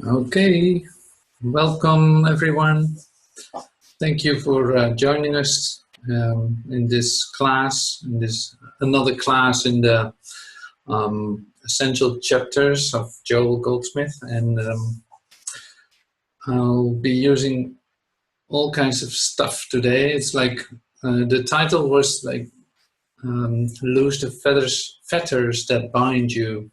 Okay, welcome everyone. Thank you for joining us in this class, in this another class in the essential chapters of Joel Goldsmith, and I'll be using all kinds of stuff today. It's like the title was like "Lose the fetters that bind you."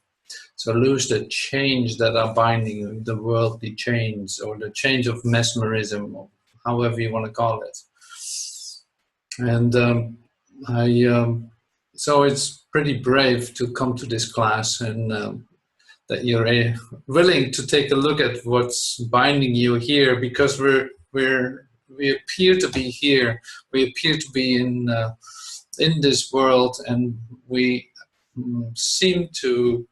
So lose the chains that are binding you, the worldly chains, or the chains of mesmerism, or however you want to call it. And I, so it's pretty brave to come to this class and that you're willing to take a look at what's binding you here, because we appear to be here, we appear to be in this world, and we seem to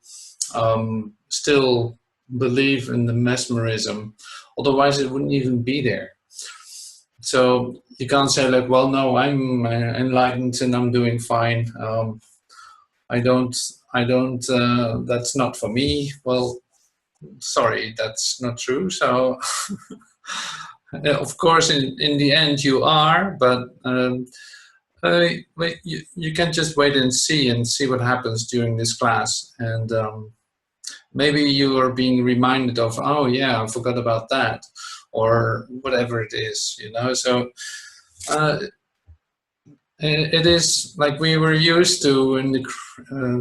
still believe in the mesmerism. Otherwise, it wouldn't even be there. So you can't say like, well, no, I'm enlightened and I'm doing fine. I don't. That's not for me. Well, sorry, that's not true. So, of course, in the end, you are, but. You can just wait and see what happens during this class, and maybe you are being reminded of, oh yeah, I forgot about that, or whatever it is, So it is like we were used to in the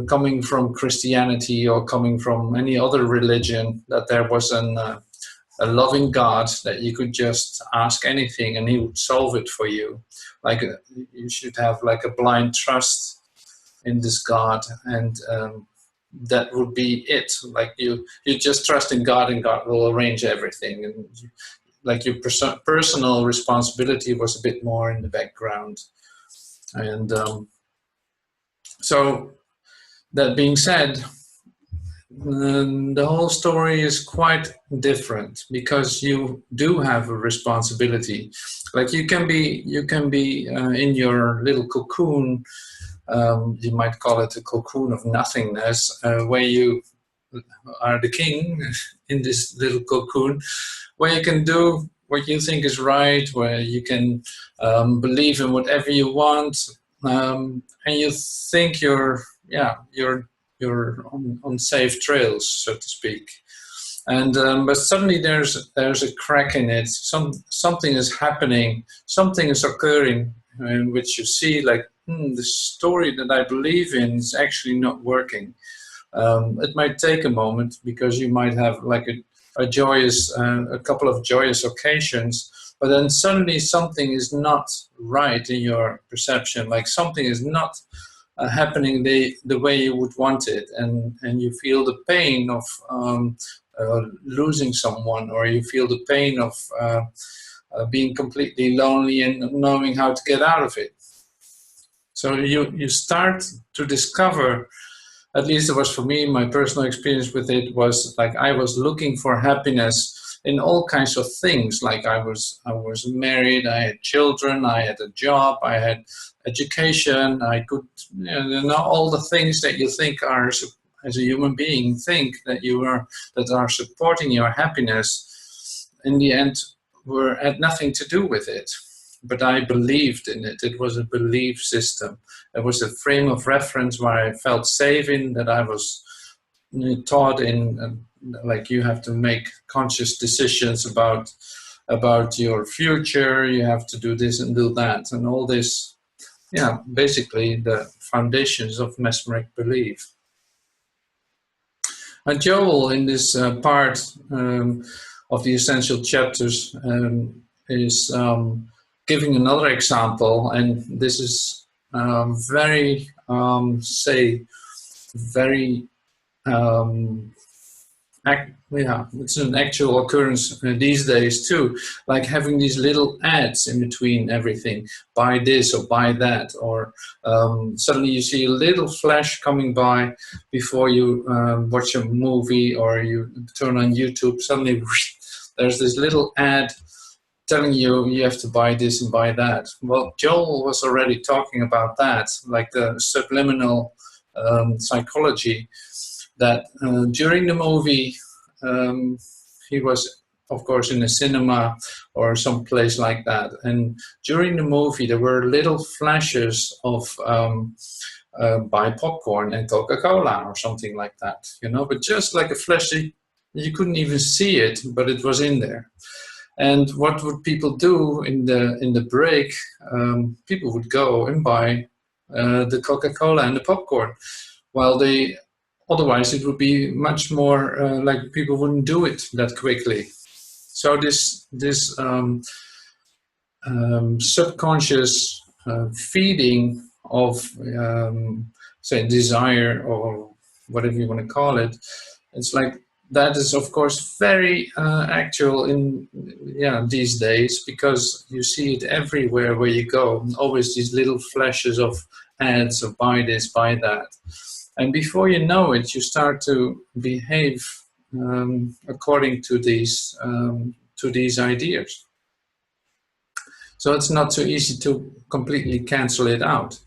coming from Christianity or coming from any other religion, that there was a loving God that you could just ask anything and he would solve it for you. Like you should have like a blind trust in this God, and that would be it. Like you just trust in God, and God will arrange everything. And like your personal responsibility was a bit more in the background. And so that being said, the whole story is quite different, because you do have a responsibility. Like you can be in your little cocoon. You might call it a cocoon of nothingness, where you are the king in this little cocoon, where you can do what you think is right, where you can believe in whatever you want, and you think you're on safe trails, so to speak. And but suddenly there's a crack in it. Something is happening. Something is occurring in which you see like the story that I believe in is actually not working. It might take a moment, because you might have like a couple of joyous occasions, but then suddenly something is not right in your perception. Like something is not happening the way you would want it, and you feel the pain of losing someone, or you feel the pain of being completely lonely and not knowing how to get out of it. So you start to discover, at least it was for me, my personal experience with it was like I was looking for happiness in all kinds of things. Like I was married, I had children, I had a job, I had education, I could, all the things that you think are, as a human being, think that are supporting your happiness, in the end had nothing to do with it. But I believed in it. It was a belief system. It was a frame of reference where I felt safe in, that I was taught in, like you have to make conscious decisions about your future. You have to do this and do that, and all this. Yeah, basically the foundations of mesmeric belief. And Joel, in this part of the essential chapters, is giving another example, and this is very, it's an actual occurrence these days too, like having these little ads in between everything. Buy this or buy that, or suddenly you see a little flash coming by before you watch a movie, or you turn on YouTube. Suddenly there's this little ad telling you have to buy this and buy that. Well, Joel was already talking about that, like the subliminal psychology, that during the movie he was of course in a cinema or some place like that. And during the movie, there were little flashes of buy popcorn and Coca-Cola or something like that, you know, but just like a flash, you couldn't even see it, but it was in there. And what would people do in the break? People would go and buy the Coca-Cola and the popcorn, while they otherwise it would be much more like people wouldn't do it that quickly. So this subconscious feeding of say desire or whatever you want to call it, it's like that is of course very actual in these days, because you see it everywhere where you go, always these little flashes of ads of buy this, buy that, and before you know it, you start to behave according to these ideas. So it's not so easy to completely cancel it out.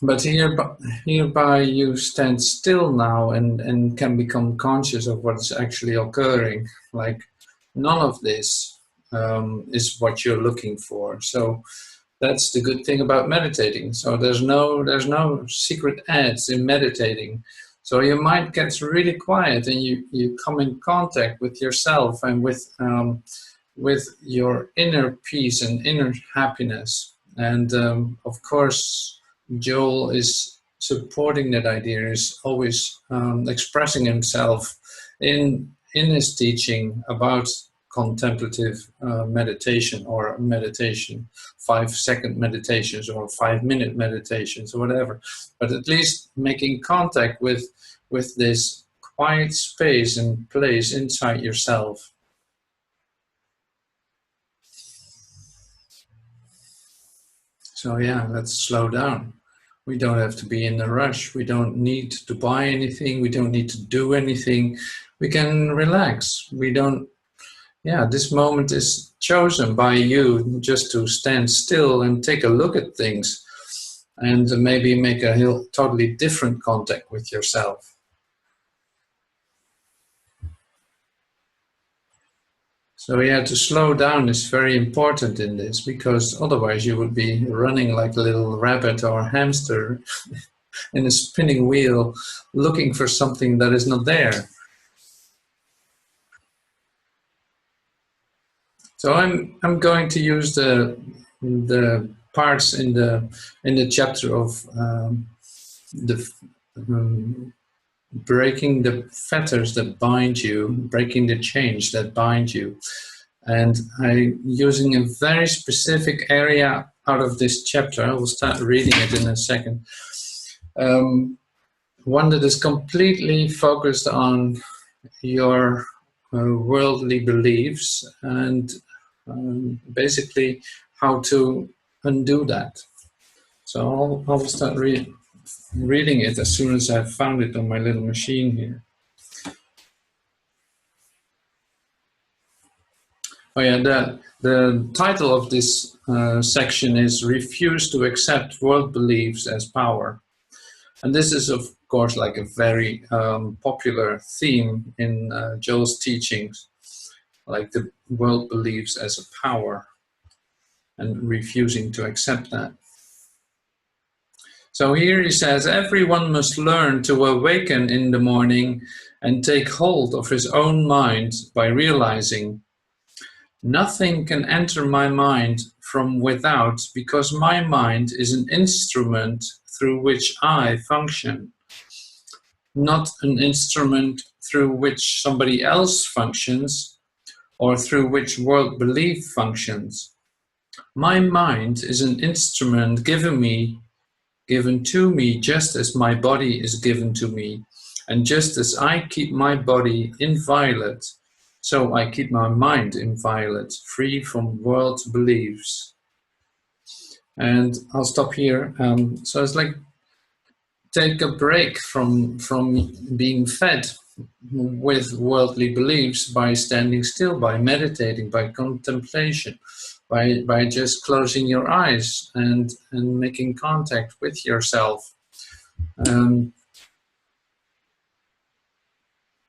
But hereby you stand still now and can become conscious of what's actually occurring. Like none of this is what you're looking for. So that's the good thing about meditating. So there's no secret ads in meditating. So your mind gets really quiet and you come in contact with yourself and with your inner peace and inner happiness. And of course, Joel is supporting that idea, is always expressing himself in his teaching about contemplative meditation, or meditation, 5-second meditations or 5-minute meditations or whatever, but at least making contact with this quiet space and place inside yourself. So yeah, let's slow down. We don't have to be in a rush. We don't need to buy anything. We don't need to do anything. We can relax. We don't, this moment is chosen by you just to stand still and take a look at things and maybe make a totally different contact with yourself. So to slow down is very important in this, because otherwise you would be running like a little rabbit or hamster in a spinning wheel, looking for something that is not there. So I'm going to use the parts in the chapter of the breaking the fetters that bind you, breaking the chains that bind you. And I'm using a very specific area out of this chapter. I will start reading it in a second. One that is completely focused on your worldly beliefs and basically how to undo that. So I'll start reading it as soon as I've found it on my little machine here. Oh yeah, the title of this section is "Refuse to Accept World Beliefs as Power." And this is, of course, like a very popular theme in Joel's teachings, like the world beliefs as a power and refusing to accept that. So here he says, everyone must learn to awaken in the morning and take hold of his own mind by realizing, nothing can enter my mind from without, because my mind is an instrument through which I function, not an instrument through which somebody else functions or through which world belief functions. My mind is an instrument given to me just as my body is given to me, and just as I keep my body inviolate, so I keep my mind inviolate, free from world beliefs. And I'll stop here. So it's like, take a break from being fed with worldly beliefs by standing still, by meditating, by contemplation, by just closing your eyes and making contact with yourself.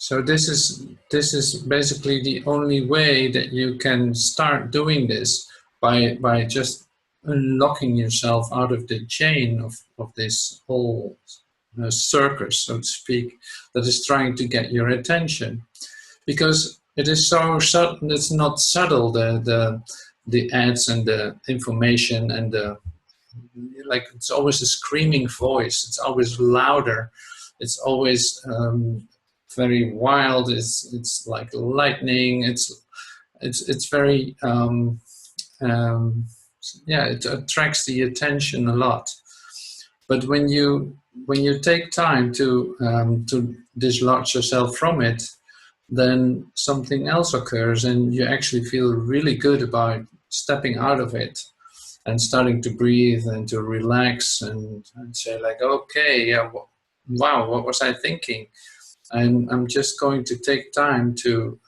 So this is basically the only way that you can start doing this, by just unlocking yourself out of the chain of this whole circus, so to speak, that is trying to get your attention. Because it is so subtle, it's not subtle, the ads and the information and the, like, it's always a screaming voice, it's always louder, it's always very wild, it's like lightning, it's very yeah, it attracts the attention a lot. But when you take time to dislodge yourself from it, then something else occurs, and you actually feel really good about stepping out of it and starting to breathe and to relax, and say like, okay, yeah, wow, what was I thinking? I'm just going to take time to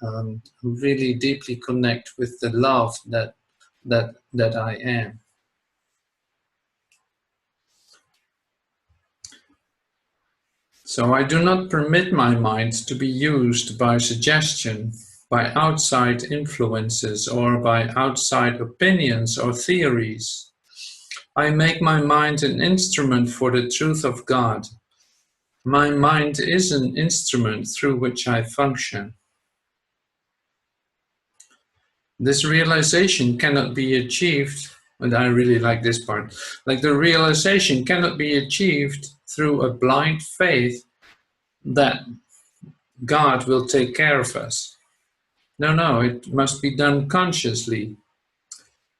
really deeply connect with the love that I am. So I do not permit my mind to be used by suggestion, by outside influences, or by outside opinions or theories. I make my mind an instrument for the truth of God. My mind is an instrument through which I function. This realization cannot be achieved, and I really like this part, like the realization cannot be achieved through a blind faith that God will take care of us. No, it must be done consciously.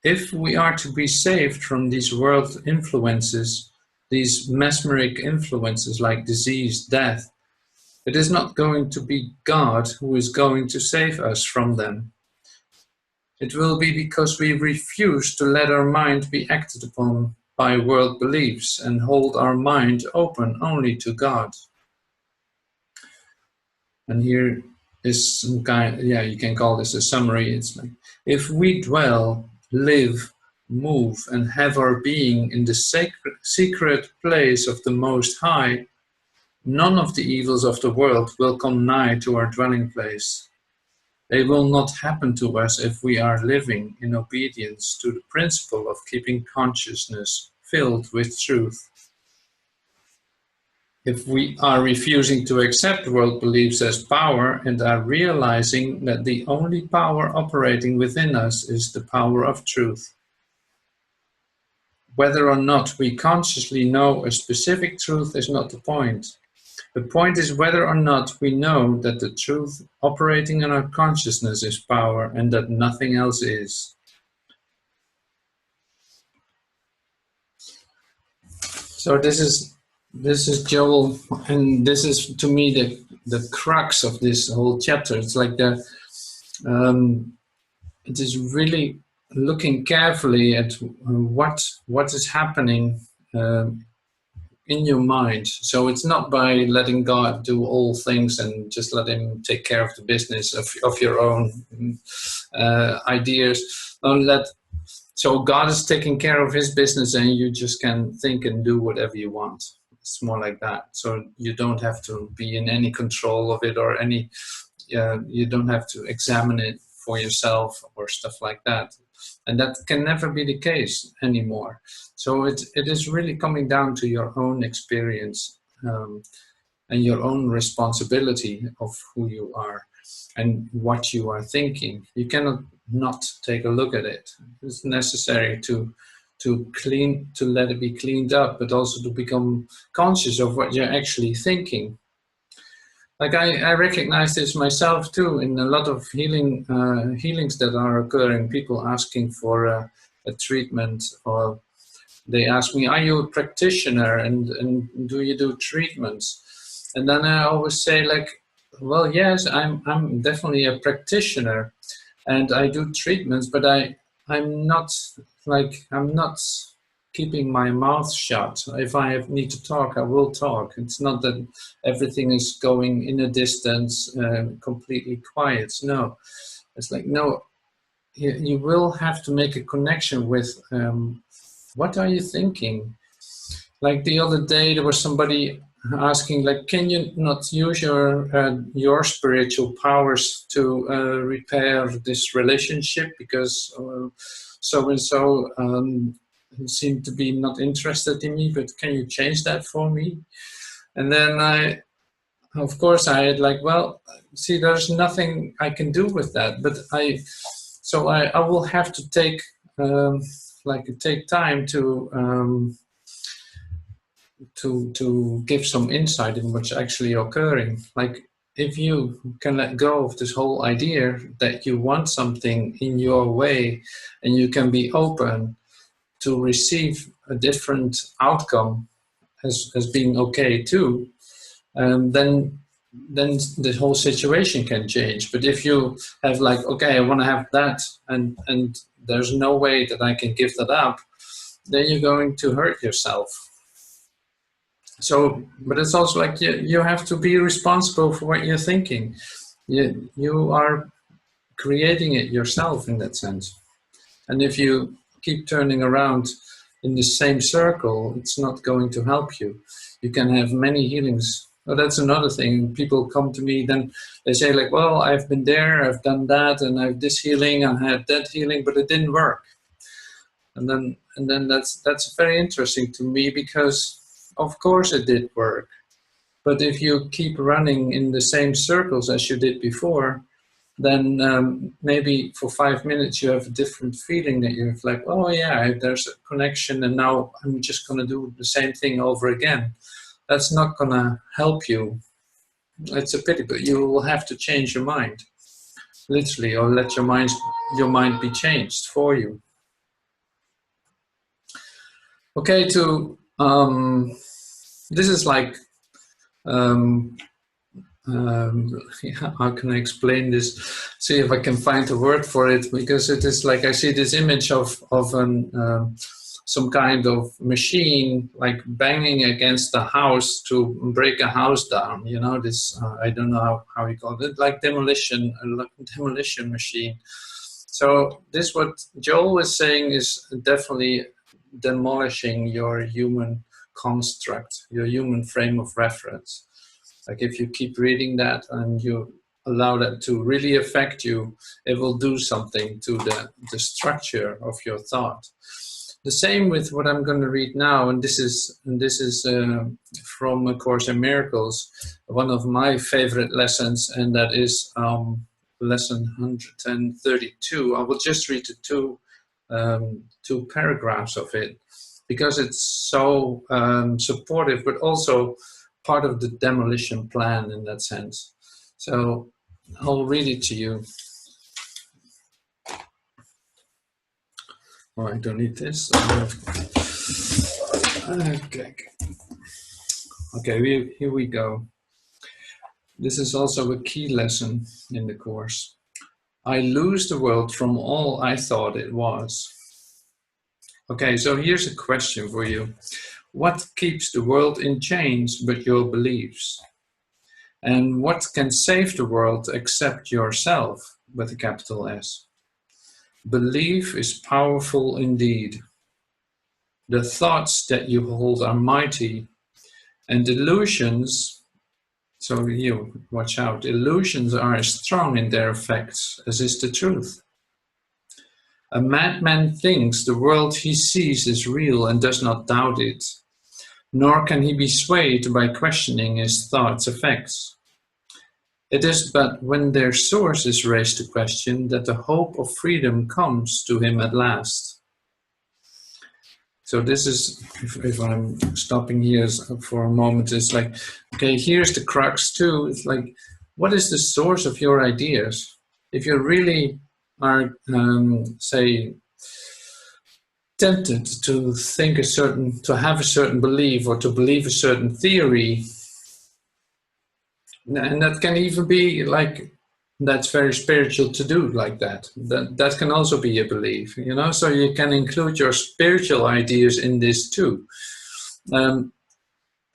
If we are to be saved from these world influences, these mesmeric influences like disease, death, it is not going to be God who is going to save us from them. It will be because we refuse to let our mind be acted upon by world beliefs and hold our mind open only to God. And here is some kind, yeah, you can call this a summary. It's like, if we dwell, live, move, and have our being in the secret place of the Most High, none of the evils of the world will come nigh to our dwelling place. They will not happen to us if we are living in obedience to the principle of keeping consciousness filled with truth. If we are refusing to accept world beliefs as power and are realizing that the only power operating within us is the power of truth. Whether or not we consciously know a specific truth is not the point. The point is whether or not we know that the truth operating in our consciousness is power and that nothing else is. So this is Joel, and this is to me the crux of this whole chapter. It's like it is really looking carefully at what is happening in your mind. So it's not by letting God do all things and just let him take care of the business of your own ideas. So God is taking care of his business and you just can think and do whatever you want. It's more like that. So you don't have to be in any control of it, or any, you don't have to examine it for yourself or stuff like that. And that can never be the case anymore. So it is really coming down to your own experience and your own responsibility of who you are and what you are thinking. You cannot not take a look at it. It's necessary to let it be cleaned up, but also to become conscious of what you're actually thinking. Like I recognize this myself too in a lot of healings that are occurring. People asking for a treatment, or they ask me, "Are you a practitioner and do you do treatments?" And then I always say like, "Well, yes, I'm definitely a practitioner, and I do treatments, but I'm not keeping my mouth shut. If I need to talk, I will talk. It's not that everything is going in a distance, completely quiet. No, it's like, no, you will have to make a connection with what are you thinking? Like the other day, there was somebody asking, like, can you not use your spiritual powers to repair this relationship, because so and so seem to be not interested in me, but can you change that for me? And then of course, I had like, well, see, there's nothing I can do with that, but I will have to take take time to give some insight in what's actually occurring. Like, if you can let go of this whole idea that you want something in your way, and you can be open to receive a different outcome as being okay too, then the whole situation can change. But if you have like, okay, I want to have that, and there's no way that I can give that up, then you're going to hurt yourself. So, but it's also like you have to be responsible for what you're thinking. You are creating it yourself in that sense. And if you keep turning around in the same circle, it's not going to help you. You can have many healings. Oh, that's another thing. People come to me, then they say like, well, I've been there, I've done that, and I've this healing, I had that healing, but it didn't work. And then that's very interesting to me, because of course it did work. But if you keep running in the same circles as you did before, then maybe for 5 minutes you have a different feeling, that you're like, oh yeah, there's a connection, and now I'm just going to do the same thing over again. That's not going to help you. It's a pity, but you will have to change your mind, literally, or let your mind be changed for you. Okay, this is like, yeah, how can I explain this? See if I can find a word for it, because it is like I see this image of some kind of machine like banging against the house to break a house down. You know, this I don't know how you call it, like demolition machine. So this, what Joel was saying, is definitely demolishing your human construct, your human frame of reference. Like, if you keep reading that and you allow that to really affect you, it will do something to the structure of your thought. The same with what I'm going to read now, and this is from A Course in Miracles, one of my favorite lessons, and that is lesson 132. I will just read the two paragraphs of it, because it's so supportive, but also part of the demolition plan in that sense. So I'll read it to you. Oh, I don't need this. Okay, here we go. This is also a key lesson in the course. I lose the world from all I thought it was. Okay, so here's a question for you. What keeps the world in chains but your beliefs? And what can save the world except yourself, with a capital S? Belief is powerful indeed. The thoughts that you hold are mighty, and illusions, so you watch out, illusions are as strong in their effects as is the truth. A madman thinks the world he sees is real and does not doubt it, nor can he be swayed by questioning his thoughts' effects. It is but when their source is raised to question that the hope of freedom comes to him at last. So this is, if I'm stopping here for a moment, it's like, okay, here's the crux too. It's like, what is the source of your ideas? If you really are, say, tempted to think to have a certain belief, or to believe a certain theory, and that can even be like, that's very spiritual to do like that. That can also be a belief, you know, so you can include your spiritual ideas in this too. So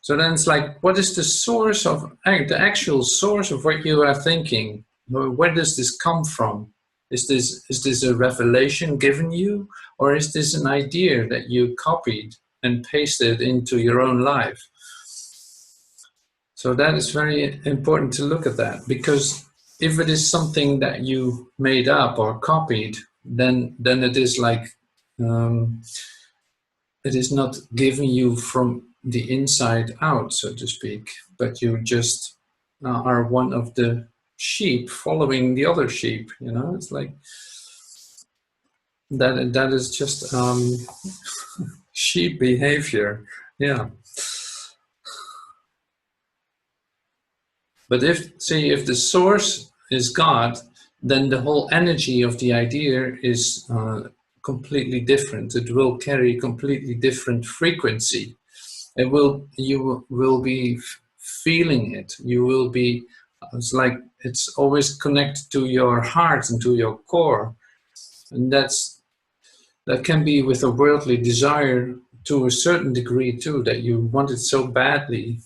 then it's like, what is the source of, the actual source of what you are thinking? Where does this come from? Is this a revelation given you, or is this an idea that you copied and pasted into your own life? So that is very important to look at that, because if it is something that you made up or copied, then it is like um, it is not giving you from the inside out, so to speak, but you just are one of the sheep following the other sheep. You know, it's like that. That is just sheep behavior. Yeah. But if the source is God, then the whole energy of the idea is completely different. It will carry completely different frequency. You will be feeling it. You will be, it's like it's always connected to your heart and to your core. And that can be with a worldly desire to a certain degree too, that you want it so badly.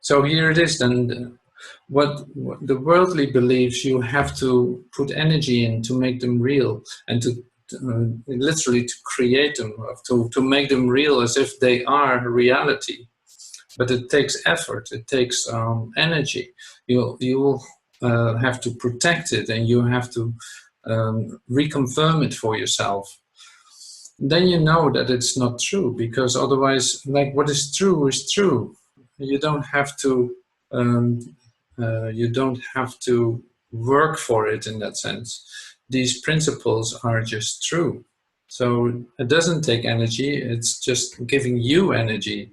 So here it is then. What the worldly beliefs, you have to put energy in to make them real, and to literally to create them, to make them real as if they are reality. But it takes effort, it takes energy. You will have to protect it, and you have to reconfirm it for yourself. Then you know that it's not true, because otherwise, like, what is true is true. You don't have to um, you don't have to work for it in that sense. These principles are just true. So it doesn't take energy, it's just giving you energy.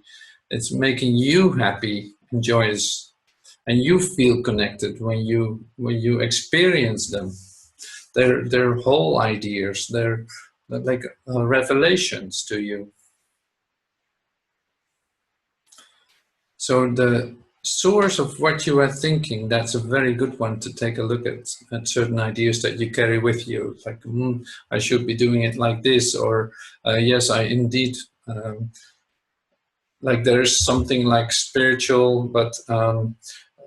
It's making you happy and joyous. And you feel connected when you experience them. They're whole ideas, they're like revelations to you. So the source of what you are thinking, that's a very good one to take a look at certain ideas that you carry with you. Like, I should be doing it like this, or yes, I indeed, like there's something like spiritual, but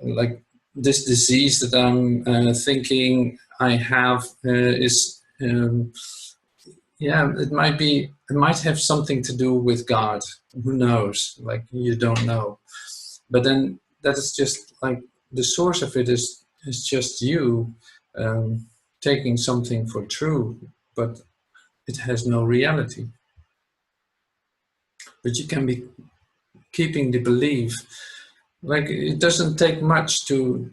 like this disease that I'm thinking I have is, yeah, it might have something to do with God. Who knows? Like, you don't know. But then that is just like the source of it is just you taking something for true, but it has no reality. But you can be keeping the belief. Like, it doesn't take much to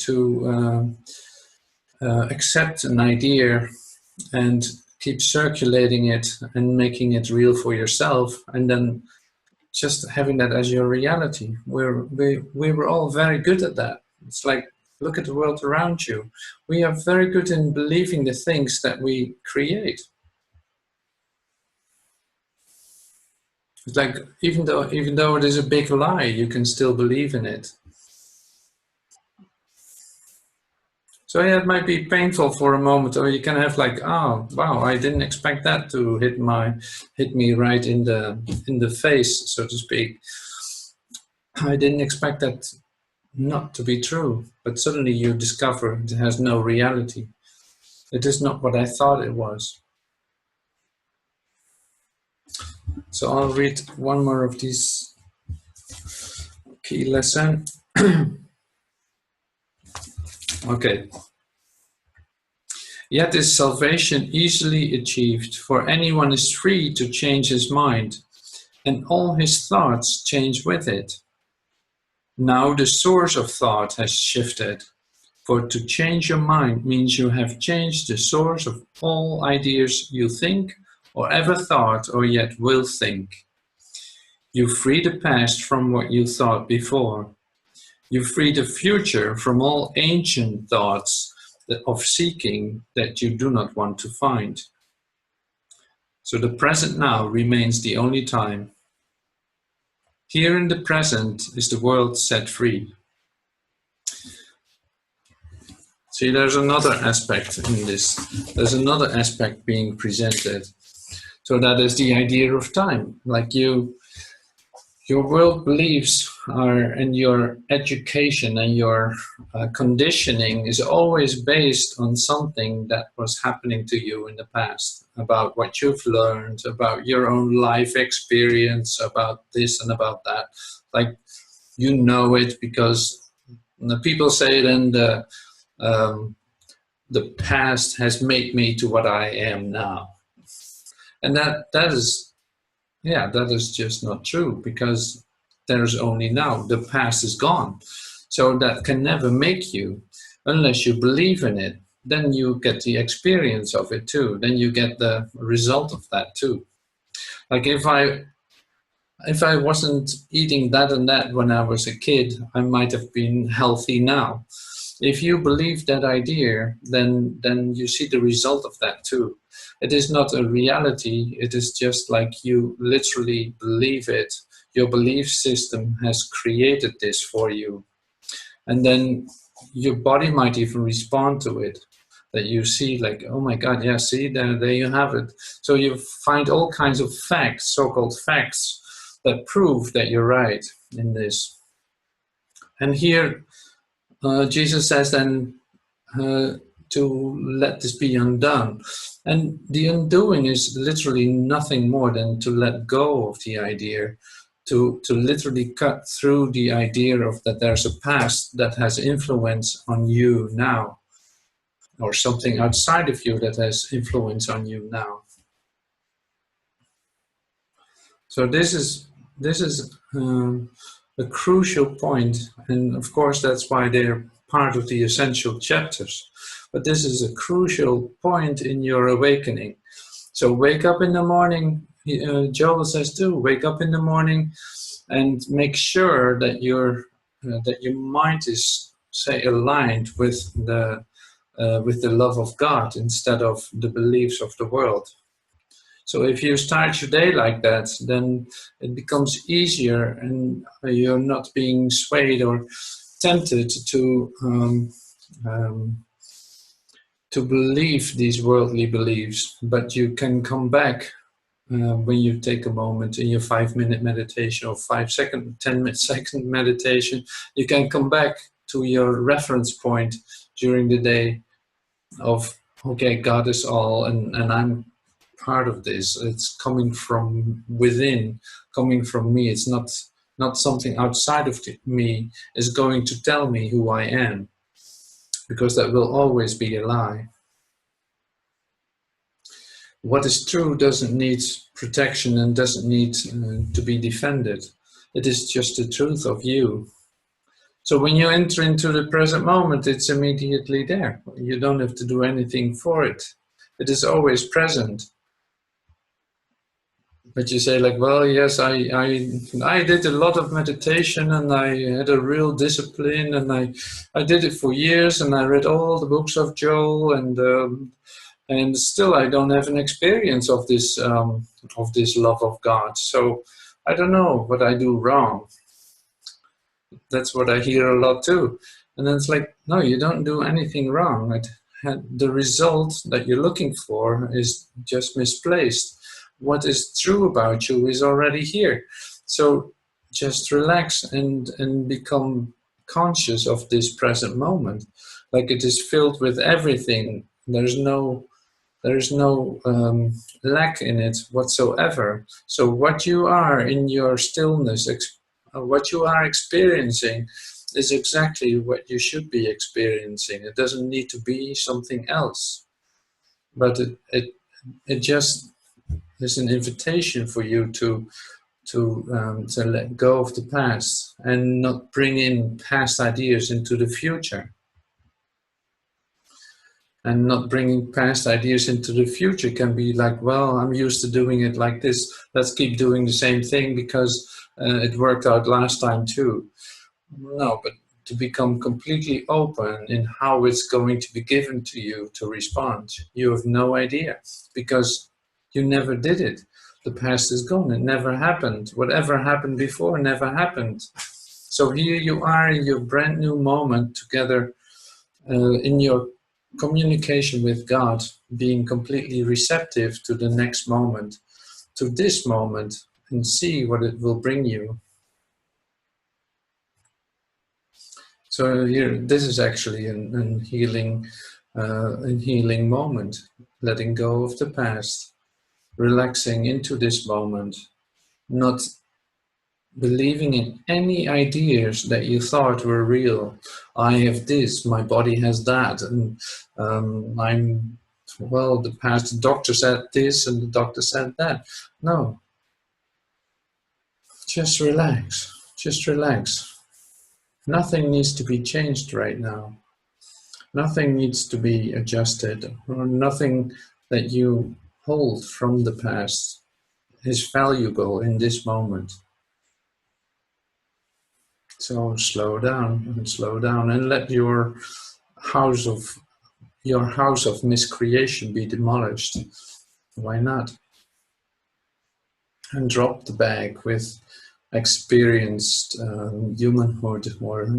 accept an idea and keep circulating it and making it real for yourself, and then just having that as your reality. We were all very good at that. It's like, look at the world around you. We are very good in believing the things that we create. It's like, even though it is a big lie, you can still believe in it. So yeah, it might be painful for a moment, or you can have like, oh wow, I didn't expect that to hit me right in the face, so to speak. I didn't expect that not to be true, but suddenly you discover it has no reality. It is not what I thought it was. So I'll read one more of these key lesson. Okay. Yet is salvation easily achieved, for anyone is free to change his mind, and all his thoughts change with it. Now the source of thought has shifted, for to change your mind means you have changed the source of all ideas you think, or ever thought, or yet will think. You free the past from what you thought before. You free the future from all ancient thoughts of seeking that you do not want to find. So the present now remains the only time. Here in the present is the world set free. See, there's another aspect in this. There's another aspect being presented. So that is the idea of time. Like, your world beliefs are, and your education and your conditioning is always based on something that was happening to you in the past, about what you've learned, about your own life experience, about this and about that. Like, You know it because the people say then the past has made me to what I am now. And that is, yeah, that is just not true, because there's only now. The past is gone. So that can never make you unless you believe in it. Then you get the experience of it too. Then you get the result of that too. Like if I wasn't eating that and that when I was a kid, I might have been healthy now. If you believe that idea, then you see the result of that too. It is not a reality. It is just like you literally believe it. Your belief system has created this for you. And then your body might even respond to it. That you see like, oh my God, yeah, see, there you have it. So you find all kinds of facts, so-called facts, that prove that you're right in this. And here, Jesus says then to let this be undone. And the undoing is literally nothing more than to let go of the idea, to literally cut through the idea of that there's a past that has influence on you now, or something outside of you that has influence on you now. So this is a crucial point, and of course that's why they're part of the essential chapters. But this is a crucial point in your awakening. So wake up in the morning. Joel says too, wake up in the morning and make sure that your mind is, say, aligned with the love of God instead of the beliefs of the world. So if you start your day like that, then it becomes easier, and you're not being swayed or tempted to believe these worldly beliefs. But you can come back when you take a moment in your 5-minute meditation or 5-second, 10-second meditation. You can come back to your reference point during the day of, okay, God is all, and I'm part of this. It's coming from within, coming from me. It's not something outside of me is going to tell me who I am, because that will always be a lie. What is true doesn't need protection and doesn't need to be defended. It is just the truth of you. So when you enter into the present moment, it's immediately there. You don't have to do anything for it. It is always present. But you say like, well, yes, I did a lot of meditation and I had a real discipline, and I did it for years, and I read all the books of Joel, and still I don't have an experience of this love of God. So I don't know what I do wrong. That's what I hear a lot too. And then it's like, no, you don't do anything wrong. The result that you're looking for is just misplaced. What is true about you is already here. So just relax and become conscious of this present moment. Like it is filled with everything. There's no lack in it whatsoever. So what you are in your stillness, what you are experiencing is exactly what you should be experiencing. It doesn't need to be something else. But it just is an invitation for you to let go of the past and not bring in past ideas into the future. And not bringing past ideas into the future can be like, well, I'm used to doing it like this. Let's keep doing the same thing because it worked out last time too. No, but to become completely open in how it's going to be given to you to respond. You have no idea because you never did it. The past is gone. It never happened. Whatever happened before never happened. So here you are in your brand new moment together in your communication with God, being completely receptive to the next moment, to this moment, and see what it will bring you. So here, this is actually an healing moment, letting go of the past, relaxing into this moment, not believing in any ideas that you thought were real. I have this, my body has that, and well, the past doctor said this and the doctor said that. No, just relax. Just relax. Nothing needs to be changed right now. Nothing needs to be adjusted, or nothing that you hold from the past is valuable in this moment. So slow down, and let house of your house of miscreation be demolished. Why not? And drop the bag with experienced humanhood, or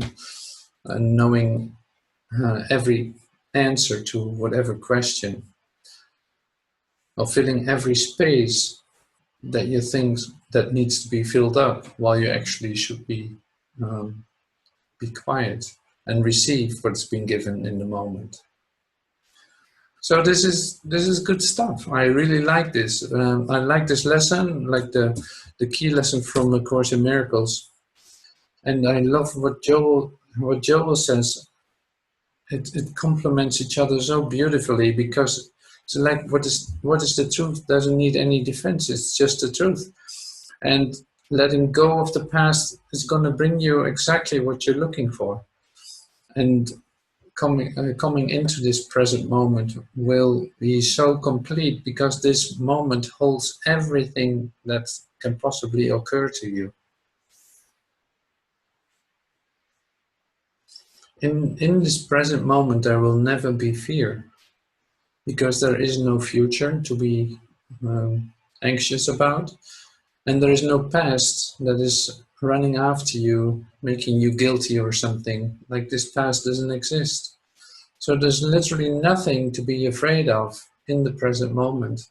knowing every answer to whatever question, or filling every space that you think that needs to be filled up, while you actually should be quiet and receive what's been given in the moment. So this is good stuff. I really like this. I like this lesson, like the key lesson from A Course in Miracles, and I love what Joel says. It complements each other so beautifully, because it's like what is the truth doesn't need any defense. It's just the truth, and letting go of the past is going to bring you exactly what you're looking for, and coming into this present moment will be so complete, because this moment holds everything that can possibly occur to you. In this present moment, there will never be fear, because there is no future to be anxious about, and there is no past that is running after you, making you guilty or something. Like, this past doesn't exist. So there's literally nothing to be afraid of in the present moment,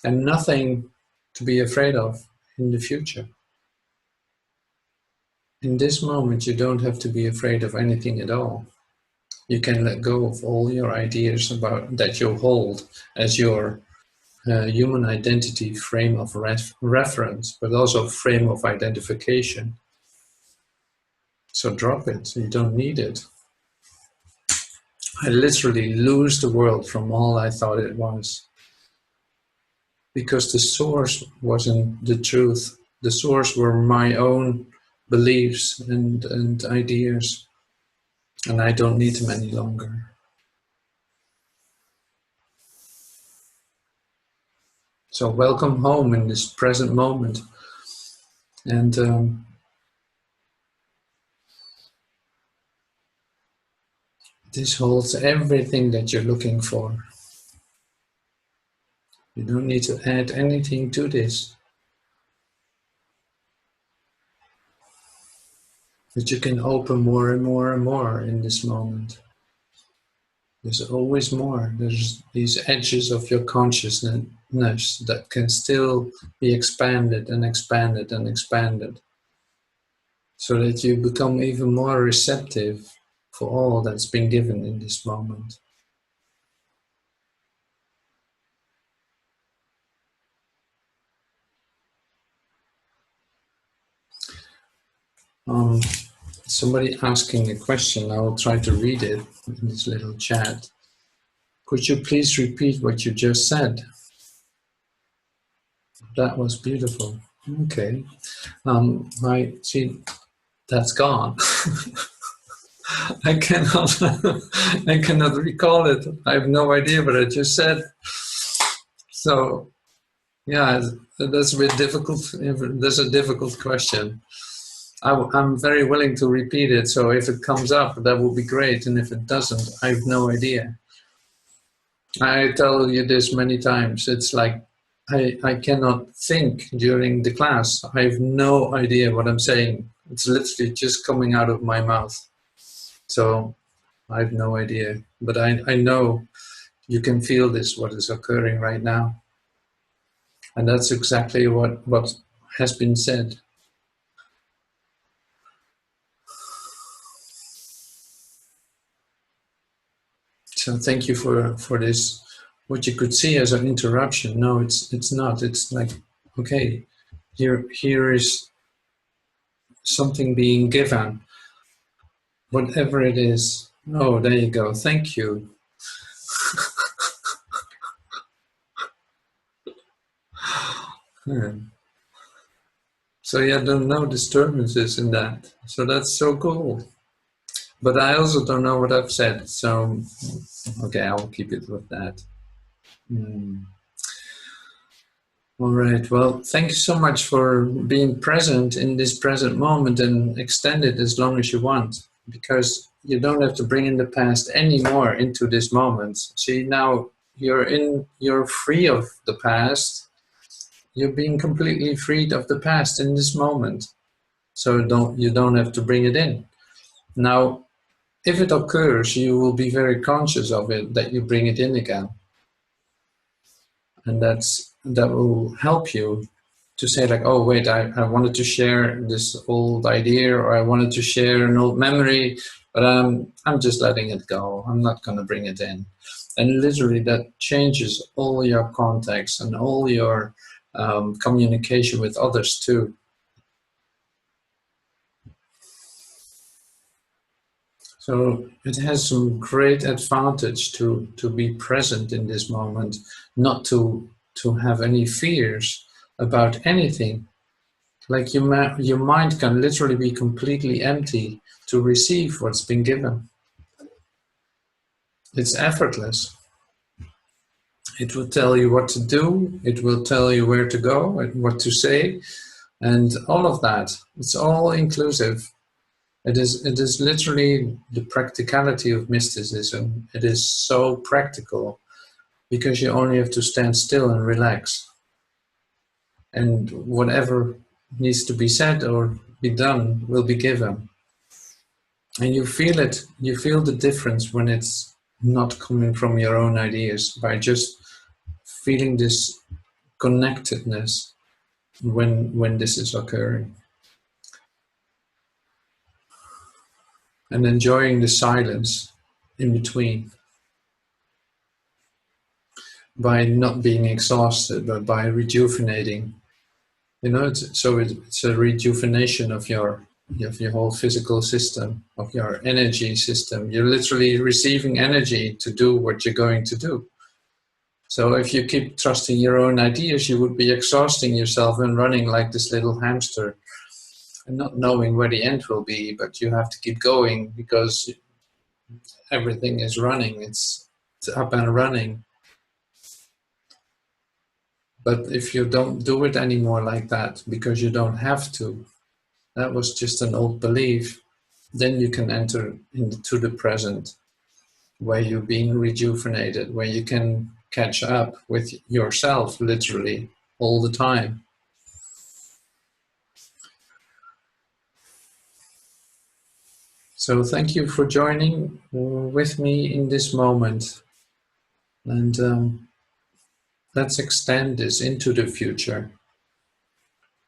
and nothing to be afraid of in the future. In this moment, you don't have to be afraid of anything at all. You can let go of all your ideas about that you hold as your human identity frame of reference, but also frame of identification. So drop it. You don't need it. I literally lose the world from all I thought it was, because the source wasn't the truth. The source were my own beliefs and ideas, and I don't need them any longer. So welcome home in this present moment, and this holds everything that you're looking for. You don't need to add anything to this. But you can open more and more and more in this moment. There's always more. There's these edges of your consciousness that can still be expanded and expanded and expanded, so that you become even more receptive for all that's been given in this moment. Somebody asking a question, I will try to read it in this little chat. Could you please repeat what you just said? That was beautiful. Okay. I see that's gone. I cannot I cannot recall it. I have no idea what I just said. So yeah, that's a bit difficult. That's a difficult question. I'm very willing to repeat it, so if it comes up, that would be great, and if it doesn't, I have no idea. I tell you this many times, it's like I cannot think during the class. I have no idea what I'm saying. It's literally just coming out of my mouth. So I have no idea, but I know you can feel this, what is occurring right now. And that's exactly what has been said. So thank you for this. What you could see as an interruption, no, it's not. It's like, okay, here is something being given, whatever it is. Oh, there you go. Thank you. Hmm. So yeah, there are no disturbances in that. So that's so cool. But I also don't know what I've said. So okay, I'll keep it with that. Hmm. All right. Well, thank you so much for being present in this present moment and extend it as long as you want, because you don't have to bring in the past anymore into this moment. See, now you're free of the past. You're being completely freed of the past in this moment. So you don't have to bring it in. Now, if it occurs, you will be very conscious of it, that you bring it in again. And that will help you to say like, oh wait, I wanted to share this old idea, or I wanted to share an old memory, but I'm just letting it go. I'm not going to bring it in. And literally that changes all your context and all your communication with others too. So it has some great advantage to be present in this moment, not to have any fears about anything. Like your mind can literally be completely empty to receive what's been given. It's effortless. It will tell you what to do. It will tell you where to go and what to say, and all of that. It's all inclusive. It is literally the practicality of mysticism. It is so practical because you only have to stand still and relax. And whatever needs to be said or be done will be given. And you feel it, you feel the difference when it's not coming from your own ideas, by just feeling this connectedness when this is occurring. And enjoying the silence in between, by not being exhausted, but by rejuvenating. It's a rejuvenation of your whole physical system, of your energy system. You're literally receiving energy to do what you're going to do. So if you keep trusting your own ideas, you would be exhausting yourself and running like this little hamster and not knowing where the end will be, but you have to keep going because everything is running. It's up and running. But if you don't do it anymore like that because you don't have to, that was just an old belief, then you can enter into the present where you're being rejuvenated, where you can catch up with yourself literally all the time. So thank you for joining with me in this moment. And let's extend this into the future.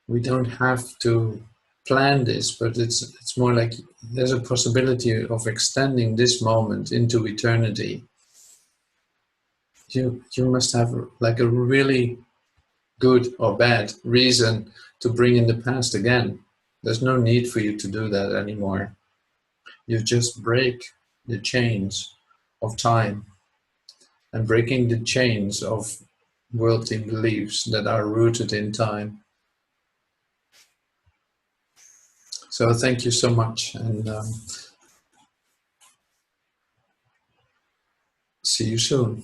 We don't have to plan this, but it's more like there's a possibility of extending this moment into eternity. You must have like a really good or bad reason to bring in the past again. There's no need for you to do that anymore. You just break the chains of time and breaking the chains of worldly beliefs that are rooted in time. So thank you so much, and see you soon.